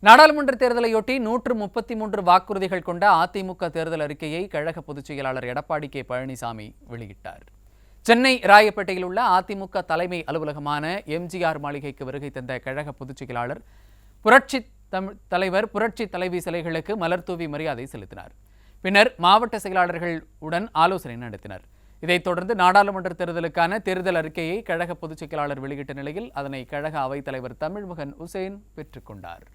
நாடாளுமன்ற தேர்தலையொட்டி 133 வாக்குறுதிகள் கொண்ட அதிமுக தேர்தல் அறிக்கையை கழக பொதுச் செயலாளர் எடப்பாடி கே பழனிசாமி வெளியிட்டார். சென்னை ராயப்பேட்டையில் உள்ள அதிமுக தலைமை அலுவலகமான எம்ஜிஆர் மாளிகைக்கு வருகை தந்த கழக பொதுச் செயலாளர் புரட்சி தலைவர் புரட்சி தலைவி சிலைகளுக்கு மலர் தூவி மரியாதை செலுத்தினார். பின்னர் மாவட்ட செயலாளர்கள் உடன் ஆலோசனை நடத்தினர். இதைத் தொடர்ந்து நாடாளுமன்ற தேர்தலுக்கான தேர்தல் அறிக்கையை கழக பொதுச் செயலாளர் வெளியிட்ட நிலையில் அதனை கழக அவைத் தலைவர் தமிழ்மகன் உசேன் பெற்றுக் கொண்டார்.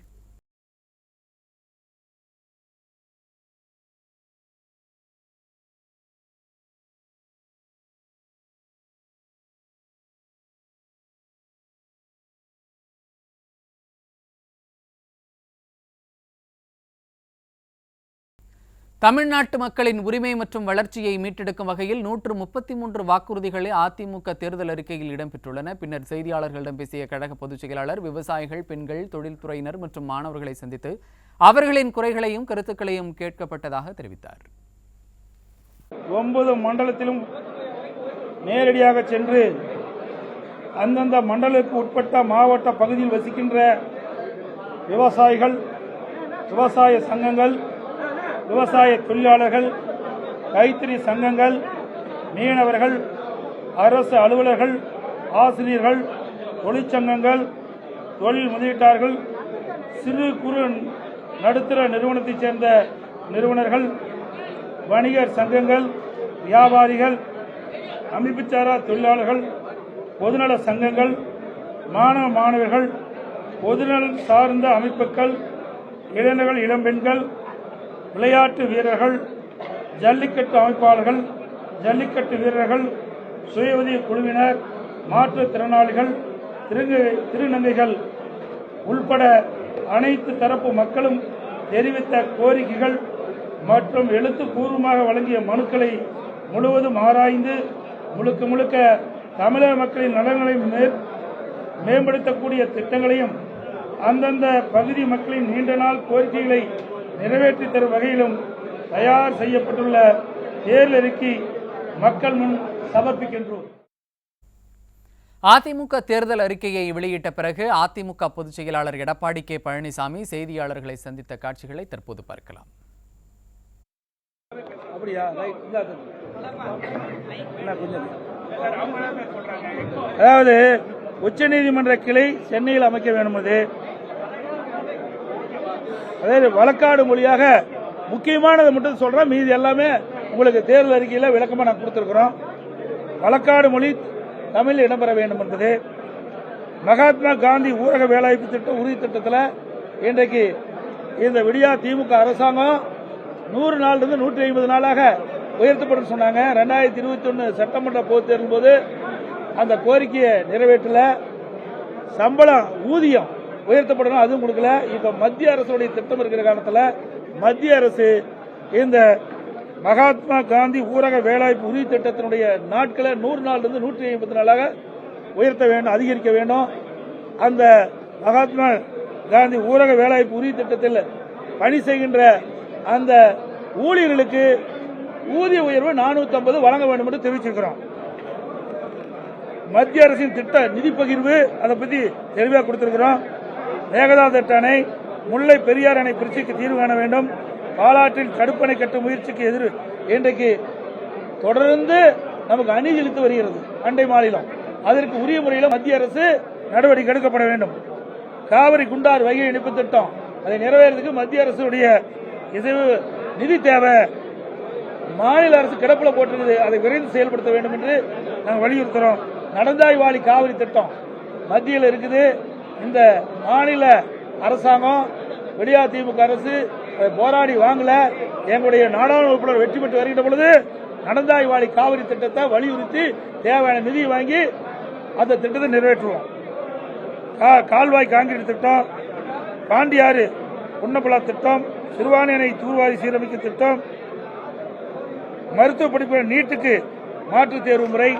தமிழ்நாட்டு மக்களின் உரிமை மற்றும் வளர்ச்சியை மீட்டெடுக்கும் வகையில் 133 வாக்குறுதிகளை அதிமுக தேர்தல் அறிக்கையில் இடம்பெற்றுள்ளன. பின்னர் செய்தியாளர்களிடம் பேசிய கழக பொதுச் செயலாளர் விவசாயிகள், பெண்கள், தொழில்துறையினர் மற்றும் மாணவர்களை சந்தித்து அவர்களின் குறைகளையும் கருத்துக்களையும் கேட்கப்பட்டதாக தெரிவித்தார். 9 மண்டலத்திலும் நேரடியாக சென்று அந்தந்த மண்டலத்திற்கு உட்பட்ட மாவட்ட பகுதியில் வசிக்கின்ற விவசாயிகள், விவசாய சங்கங்கள், விவசாய தொழிலாளர்கள், கைத்தறி சங்கங்கள், மீனவர்கள், அரசு அலுவலர்கள், ஆசிரியர்கள், தொழிற்சங்கங்கள், தொழில் முதலீட்டாளர்கள், சிறு குறு நடுத்தர நிறுவனத்தைச் சேர்ந்த நிறுவனர்கள், வணிகர் சங்கங்கள், வியாபாரிகள், அமைப்புச்சாரா தொழிலாளர்கள், பொதுநல சங்கங்கள், மாணவ மாணவர்கள், பொதுநலன் சார்ந்த அமைப்புகள், இளைஞர்கள், இளம்பெண்கள், விளையாட்டு வீரர்கள், ஜல்லிக்கட்டு அமைப்பாளர்கள், ஜல்லிக்கட்டு வீரர்கள், சுய உதவி குழுவினர், மாற்றுத்திறனாளிகள், திருநங்கைகள் உள்பட அனைத்து தரப்பு மக்களும் தெரிவித்த கோரிக்கைகள் மற்றும் எழுத்துப்பூர்வமாக வழங்கிய மனுக்களை முழுவதும் ஆராய்ந்து முழுக்க தமிழக மக்களின் நலன்களை மேம்படுத்தக்கூடிய திட்டங்களையும் அந்தந்த பகுதி மக்களின் நீண்ட நாள் கோரிக்கைகளை நிறைவேற்றி தரும் வகையிலும் தயார் செய்யப்பட்டுள்ள தேர்தல் அறிக்கை மக்கள் முன் சமர்ப்பிக்கின்றோம். அதிமுக தேர்தல் அறிக்கையை வெளியிட்ட பிறகு அதிமுக பொதுச் செயலாளர் எடப்பாடி கே பழனிசாமி செய்தியாளர்களை சந்தித்த காட்சிகளை தற்போது பார்க்கலாம். அதாவது உச்சநீதிமன்ற கிளை சென்னையில் அமைக்க வேண்டும். அதாவது வழக்காடு மொழியாக முக்கியமானதை மட்டும் சொல்றேன், மீதி எல்லாமே உங்களுக்கு தேர்தல் அறிக்கையில் விளக்கமாக நான் கொடுத்திருக்கிறோம். வழக்காடு மொழி தமிழில் இடம்பெற வேண்டும் என்பது, மகாத்மா காந்தி ஊரக வேலைவாய்ப்பு திட்டம் உறுதி திட்டத்தில் இன்றைக்கு இந்த விடியா திமுக அரசாங்கம் 100 நாளிலிருந்து 150 நாளாக உயர்த்தப்படும் சொன்னாங்க. 2021 சட்டமன்ற பொதுத் தேர்தல் போது அந்த கோரிக்கையை நிறைவேற்றல. சம்பளம் ஊதியம் உயர்த்தப்படணும், அதுவும் கொடுக்கல. இப்ப மத்திய அரசுடைய திட்டம் இருக்கிற காலத்தில் மத்திய அரசு இந்த மகாத்மா காந்தி ஊரக வேலைவாய்ப்பு உறுதி திட்டத்தினுடைய நாட்களை 100 நாளிலிருந்து 150 நாளாக உயர்த்த வேண்டும், அதிகரிக்க வேண்டும். அந்த மகாத்மா காந்தி ஊரக வேலைவாய்ப்பு உறுதி திட்டத்தில் பணி செய்கின்ற அந்த ஊழியர்களுக்கு ஊதிய உயர்வு 450 வழங்க வேண்டும் என்று தெரிவிச்சிருக்கிறோம். மத்திய அரசின் திட்ட நிதி பகிர்வு அதை பற்றி தெளிவாக கொடுத்திருக்கிறோம். மேகதாது அணை, முல்லை பெரியார் அணை பிரச்சனைக்கு தீர்வு காண வேண்டும். பாலாற்றில் தடுப்பணை கட்டும் முயற்சிக்கு இன்றைக்கு தொடர்ந்து நமக்கு அணி செலுத்தி வருகிறது அண்டை மாநிலம். அதற்கு உரிய முறையில் மத்திய அரசு நடவடிக்கை எடுக்கப்பட வேண்டும். காவிரி குண்டாறு வைகை இணைப்பு திட்டம் அதை நிறைவேறதுக்கு மத்திய அரசுடைய நிதி தேவை. மாநில அரசு கிடப்பில் போட்டிருக்குது, அதை விரைந்து செயல்படுத்த வேண்டும் என்று நாங்கள் வலியுறுத்துறோம். நடந்தாய்வாளி காவிரி திட்டம் மத்தியில் இருக்குது. இந்த மாநில அரசாங்கம் விடியா திமுக அரசு போராடி வாங்கல. எங்களுடைய நாடாளுமன்ற உறுப்பினர் வெற்றி பெற்று வருகின்ற பொழுது நடந்தாய்வாளி காவிரி திட்டத்தை வலியுறுத்தி தேவையான நிதி வாங்கி அந்த திட்டத்தை நிறைவேற்றுவோம். கால்வாய் கான்கிரீட் திட்டம், பாண்டியாறு புன்னப்பலா திட்டம், சிறுவாணி அணை தூர்வாரி சீரமைக்கும் திட்டம், மருத்துவ படிப்பு நீட்டுக்கு மாற்றுத் தேர்வு முறை,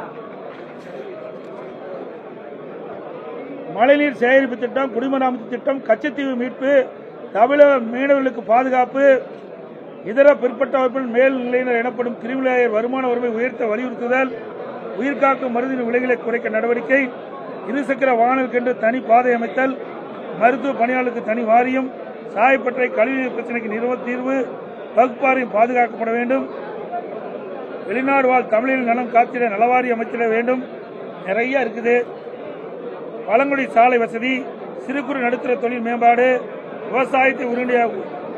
மழைநீர் சேகரிப்பு திட்டம், குடிமராமத்து அமைப்பு திட்டம், கச்சத்தீவு மீட்பு, தமிழக மீனவர்களுக்கு பாதுகாப்பு, இதர பிற்பட்ட வகுப்பில் மேல்நிலையினர் எனப்படும் கிரிமிலேயர் வருமான வரம்பை உயர்த்த வலியுறுத்துதல், உயிர்காக்கும் மருந்தின் விலைகளை குறைக்க நடவடிக்கை, இருசக்கர வாகனங்களுக்கென்று தனி பாதை அமைத்தல், மருத்துவ பணியாளருக்கு தனி வாரியம், சாயப்பட்டறை கழிவுநீர் பிரச்சனைக்கு தீர்வு, வகுப்பாரியம் பாதுகாக்கப்பட வேண்டும். வெளிநாடு வாழ் தமிழில் நலம் காத்திட நலவாரி அமைச்சிட வேண்டும். நிறைய இருக்குது. பழங்குடி சாலை வசதி, சிறு குறு நடுத்தர தொழில் மேம்பாடு, விவசாயத்தை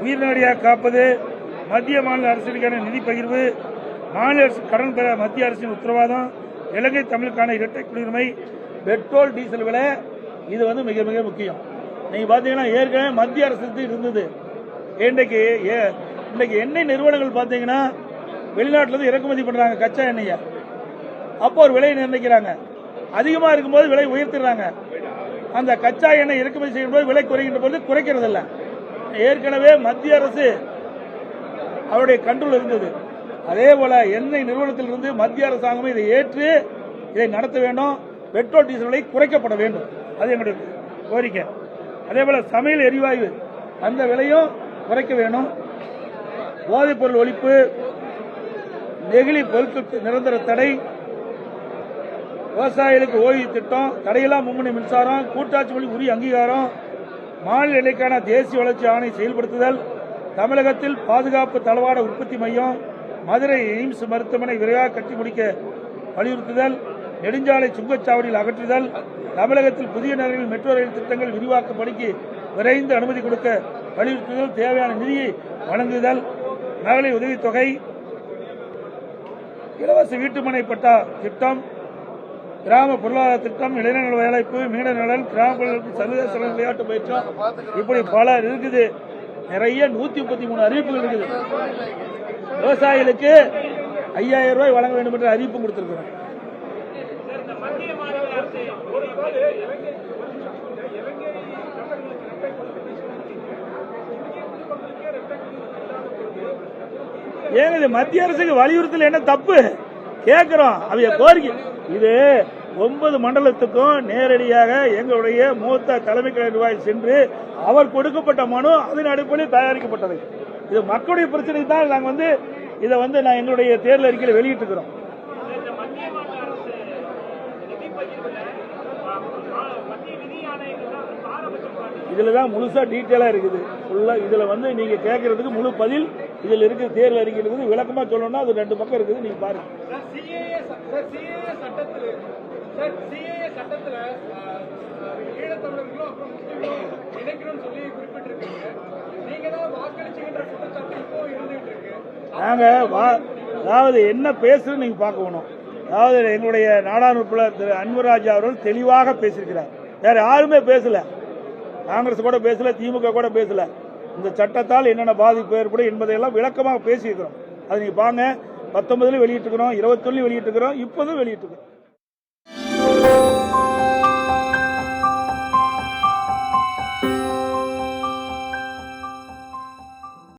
உயிர்நடியாக காப்பது, மத்திய மாநில அரசுக்கான நிதி பகிர்வு, மாநில அரசு கடன் பெற மத்திய அரசின் உத்தரவாதம், இலங்கை தமிழுக்கான இரட்டை குடியுரிமை, பெட்ரோல் டீசல் விலை, இது வந்து மிக மிக முக்கியம். நீங்க பாத்தீங்கன்னா ஏற்கனவே மத்திய அரசு இருந்தது. இன்றைக்கு எண்ணெய் நிறுவனங்கள் பாத்தீங்கன்னா வெளிநாட்டில இருந்து இறக்குமதி பண்றாங்க கச்சா எண்ணெயை. அப்போ ஒரு விலையை நிர்ணயிக்கிறாங்க. அதிகமா இருக்கும்போது விலை உயர்த்திடுறாங்க. அந்த கச்சா எண்ணெய் இறக்குமதி செய்யும் போது விலை குறைகின்ற போது குறைக்கிறது இல்லை. ஏற்கனவே மத்திய அரசு அவருடைய கண்ட்ரோல் இருந்தது. அதே போல எண்ணெய் நிறுவனத்திலிருந்து மத்திய அரசாங்கம் இதை ஏற்று இதை நடத்த வேண்டும். பெட்ரோல் டீசல் விலை குறைக்கப்பட வேண்டும். அது எங்களுடைய கோரிக்கை. அதே போல சமையல் எரிவாயு அந்த விலையும் குறைக்க வேண்டும். போதைப் பொருள் ஒழிப்பு, நெகிழி பொருட்களுக்கு நிரந்தர தடை, விவசாயிகளுக்கு ஓய்வு திட்டம், தடையில்லா மும்முனை மின்சாரம், கூட்டாட்சி மொழி உரிய அங்கீகாரம், மாநில நிலைக்கான தேசிய வளர்ச்சி ஆணை செயல்படுத்துதல், தமிழகத்தில் பாதுகாப்பு தளவாட உற்பத்தி மையம், மதுரை எய்ம்ஸ் மருத்துவமனை விரைவாக கட்டி முடிக்க வலியுறுத்துதல், நெடுஞ்சாலை சுங்கச்சாவடியில் அகற்றுதல், தமிழகத்தில் புதிய நகரில் மெட்ரோ ரயில் திட்டங்கள் விரிவாக்க பணிக்கு விரைந்து அனுமதி கொடுக்க வலியுறுத்துதல், தேவையான நிதியை வழங்குதல், மகளிர் உதவித்தொகை, இலவச வீட்டுமனை பட்டா திட்டம், கிராம பொருளாதார திட்டம், இளைஞர்கள் வேலைப்பு, மீனவர் நலன், கிராமப்புறங்களுக்கு சர்வதேச விளையாட்டு பயிற்றம், இப்படி பல இருக்குது. நிறைய 133 அறிவிப்புகள் இருக்குது. விவசாயிகளுக்கு 5000 ரூபாய் வழங்க வேண்டும் என்ற அறிவிப்பு கொடுத்திருக்கிறோம். ஏங்க இது மத்திய அரசுக்கு வலியுறுத்தல் என்ன தப்பு கேட்கிறோம். அவைய கோரிக்கை இது 9 மண்டலத்துக்கும் நேரடியாக எங்களுடைய மூத்த தலைமை கழக நிர்வாகிகள் சென்று அவர் கொடுக்கப்பட்ட மனு அதன் அடிப்படையில் தயாரிக்கப்பட்டது. இது மக்களுடைய பிரச்சனை தான். நாங்கள் இதை நான் எங்களுடைய தேர்தல் அறிக்கையில் வெளியிட்டிருக்கிறோம். இதுலதான் முழுசா டீட்டெயிலா இருக்குது. இதுல நீங்க கேட்கறதுக்கு முழு பதில் இதுல இருக்கு. தேர்தல் அறிக்கை இருக்குது. விளக்கமா சொல்லணும்னா அது 2 பக்கம் இருக்குது. நீங்க பாருங்க. நாங்க அதாவது என்ன பேசுறது நீங்க பார்க்கணும். அதாவது எங்களுடைய நாடாளுமன்ற உறுப்பினர் திரு அன்வர்ராஜா அவர்கள் தெளிவாக பேசியிருக்கிறார். வேற யாருமே பேசல. காங்கிரஸ் கூட பேசல, திமுக கூட பேசல. இந்த சட்டத்தால் என்னென்ன பாதிப்பு ஏற்படும் என்பதையெல்லாம் விளக்கமாக பேசியிருக்கிறோம். அதை நீங்க பாருங்க. 19 வெளியிட்டிருக்கிறோம், 21 வெளியிட்டிருக்கிறோம், இப்போதும் வெளியிட்டிருக்கிறோம்.